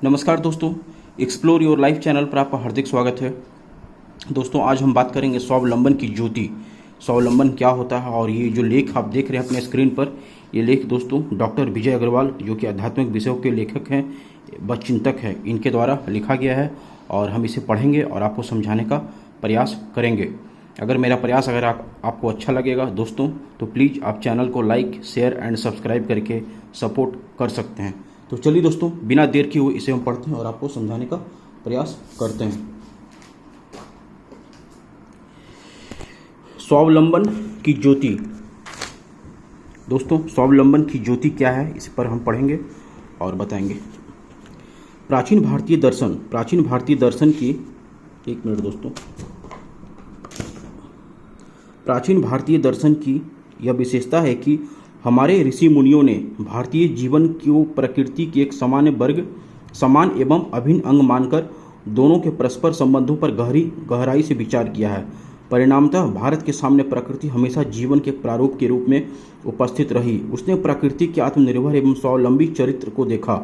नमस्कार दोस्तों, explore your life channel पर आपका हार्दिक स्वागत है। दोस्तों, आज हम बात करेंगे स्वावलंबन की ज्योति। स्वावलंबन क्या होता है और ये जो लेख आप देख रहे हैं अपने स्क्रीन पर, ये लेख दोस्तों डॉक्टर विजय अग्रवाल जो कि आध्यात्मिक विषयों के लेखक हैं व चिंतक हैं, इनके द्वारा लिखा गया है और हम इसे पढ़ेंगे और आपको समझाने का प्रयास करेंगे। अगर मेरा प्रयास आपको अच्छा लगेगा दोस्तों, तो प्लीज़ आप चैनल को लाइक, शेयर एंड सब्सक्राइब करके सपोर्ट कर सकते हैं। तो चलिए दोस्तों, बिना देर किए हुए इसे हम पढ़ते हैं और आपको समझाने का प्रयास करते हैं। स्वावलंबन की ज्योति। दोस्तों, स्वावलंबन की ज्योति क्या है, इस पर हम पढ़ेंगे और बताएंगे। प्राचीन भारतीय दर्शन की एक मिनट दोस्तों, प्राचीन भारतीय दर्शन की यह विशेषता है कि हमारे ऋषि मुनियों ने भारतीय जीवन को प्रकृति के एक समान एवं अभिन्न अंग मानकर दोनों के परस्पर संबंधों पर गहराई से विचार किया है। परिणामतः भारत के सामने प्रकृति हमेशा जीवन के प्रारूप के रूप में उपस्थित रही। उसने प्रकृति के आत्मनिर्भर एवं स्वावलंबी चरित्र को देखा,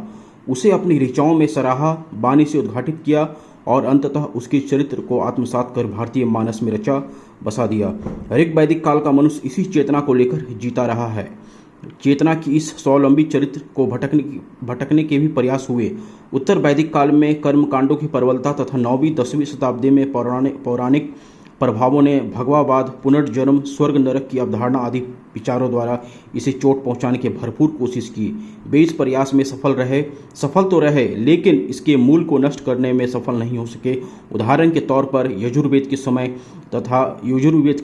उसे अपनी ऋचाओं में सराहा, वाणी से उद्घाटित किया और अंततः उसके चरित्र को आत्मसात कर भारतीय मानस में रचा बसा दिया। ऋग वैदिक काल का मनुष्य इसी चेतना को लेकर जीता रहा है। चेतना की इस स्वावलंबी चरित्र को भटकने के भी प्रयास हुए। उत्तर वैदिक काल में कर्मकांडों की प्रबलता तथा 9वीं-10वीं शताब्दी में पौराणिक प्रभावों ने भगवावाद, पुनर्जन्म, स्वर्ग नरक की अवधारणा आदि विचारों द्वारा इसे चोट पहुंचाने की भरपूर कोशिश की। वे इस प्रयास में सफल तो रहे, लेकिन इसके मूल को नष्ट करने में सफल नहीं हो सके। उदाहरण के तौर पर यजुर्वेद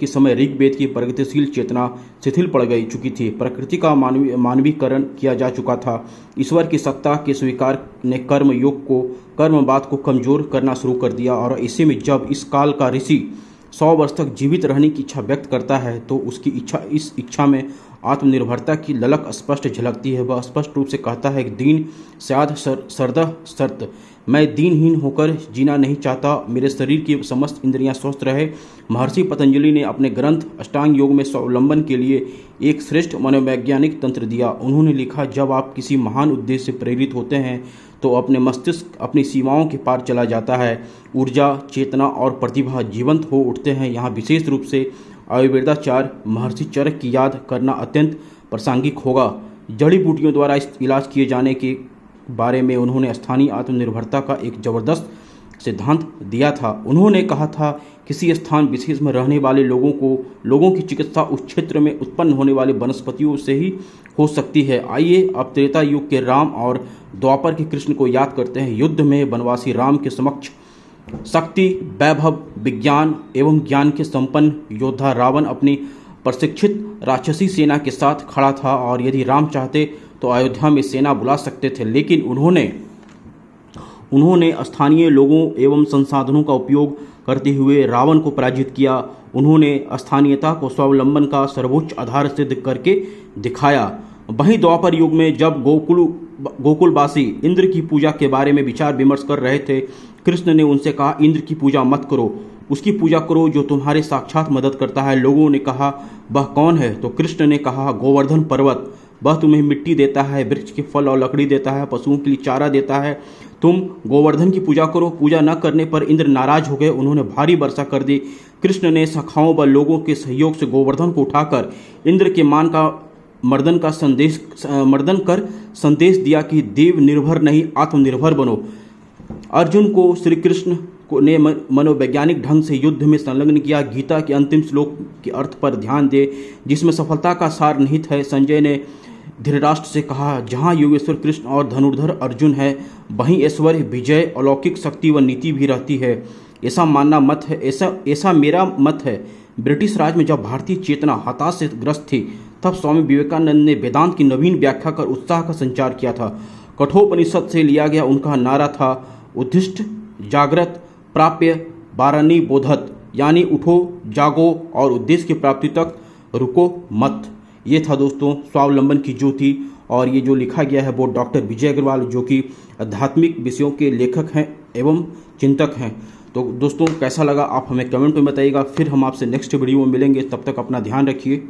के समय ऋग्वेद की प्रगतिशील चेतना शिथिल पड़ चुकी थी। प्रकृति का मानवीकरण किया जा चुका था। ईश्वर की सत्ता के स्वीकार ने कर्मवाद को कमजोर करना शुरू कर दिया और ऐसे में जब इस काल का ऋषि 100 वर्ष तक जीवित रहने की इच्छा व्यक्त करता है तो उसकी इस इच्छा में आत्मनिर्भरता की ललक स्पष्ट झलकती है। वह स्पष्ट रूप से कहता है कि दीन स्याद सरदह शर्त, मैं दीनहीन होकर जीना नहीं चाहता, मेरे शरीर की समस्त इंद्रियां स्वस्थ रहे। महर्षि पतंजलि ने अपने ग्रंथ अष्टांग योग में स्वावलंबन के लिए एक श्रेष्ठ मनोवैज्ञानिक तंत्र दिया। उन्होंने लिखा, जब आप किसी महान उद्देश्य से प्रेरित होते हैं तो अपने मस्तिष्क अपनी सीमाओं के पार चला जाता है। ऊर्जा, चेतना और प्रतिभा जीवंत हो उठते हैं। यहाँ विशेष रूप से आयुर्वेदाचार्य महर्षि चरक की याद करना अत्यंत प्रासंगिक होगा। जड़ी बूटियों द्वारा इलाज किए जाने के बारे में उन्होंने स्थानीय आत्मनिर्भरता का एक जबरदस्त सिद्धांत दिया था। उन्होंने कहा था, किसी स्थान विशेष में रहने वाले लोगों की चिकित्सा उस क्षेत्र में उत्पन्न होने वाली वनस्पतियों से ही हो सकती है। आइए अब त्रेता युग के राम और द्वापर के कृष्ण को याद करते हैं। युद्ध में वनवासी राम के समक्ष शक्ति, वैभव, विज्ञान एवं ज्ञान के संपन्न योद्धा रावण अपनी प्रशिक्षित राक्षसी सेना के साथ खड़ा था और यदि राम चाहते तो अयोध्या में सेना बुला सकते थे, लेकिन उन्होंने स्थानीय लोगों एवं संसाधनों का उपयोग करते हुए रावण को पराजित किया। उन्होंने स्थानीयता को स्वावलंबन का सर्वोच्च आधार सिद्ध करके दिखाया। वहीं द्वापर युग में जब गोकुलवासी इंद्र की पूजा के बारे में विचार विमर्श कर रहे थे, कृष्ण ने उनसे कहा, इंद्र की पूजा मत करो, उसकी पूजा करो जो तुम्हारे साक्षात मदद करता है। लोगों ने कहा, वह कौन है? तो कृष्ण ने कहा, गोवर्धन पर्वत। वह तुम्हें मिट्टी देता है, वृक्ष के फल और लकड़ी देता है, पशुओं के लिए चारा देता है। तुम गोवर्धन की पूजा करो। पूजा न करने पर इंद्र नाराज हो गए, उन्होंने भारी वर्षा कर दी। कृष्ण ने सखाओं व लोगों के सहयोग से गोवर्धन को उठाकर इंद्र के मर्दन कर संदेश दिया कि देव निर्भर नहीं, आत्मनिर्भर बनो। अर्जुन को श्री कृष्ण ने मनोवैज्ञानिक ढंग से युद्ध में संलग्न किया। गीता के अंतिम श्लोक के अर्थ पर ध्यान दे, जिसमें सफलता का सार निहित है। संजय ने धृतराष्ट्र से कहा, जहाँ योगेश्वर कृष्ण और धनुर्धर अर्जुन है, वहीं ऐश्वर्य, विजय, अलौकिक शक्ति व नीति भी रहती है। ऐसा मेरा मत है। ब्रिटिश राज में जब भारतीय चेतना हताश से ग्रस्त थी, तब स्वामी विवेकानंद ने वेदांत की नवीन व्याख्या कर उत्साह का संचार किया था। कठोपनिषद से लिया गया उनका नारा था, उद्दिष्ट जागृत प्राप्य बारणी बोधत, यानी उठो, जागो और उद्देश्य की प्राप्ति तक रुको मत। ये था दोस्तों स्वावलंबन की ज्योति, और ये जो लिखा गया है वो डॉक्टर विजय अग्रवाल जो कि आध्यात्मिक विषयों के लेखक हैं एवं चिंतक हैं। तो दोस्तों, कैसा लगा आप हमें कमेंट में बताइएगा। फिर हम आपसे नेक्स्ट वीडियो में मिलेंगे, तब तक अपना ध्यान रखिए।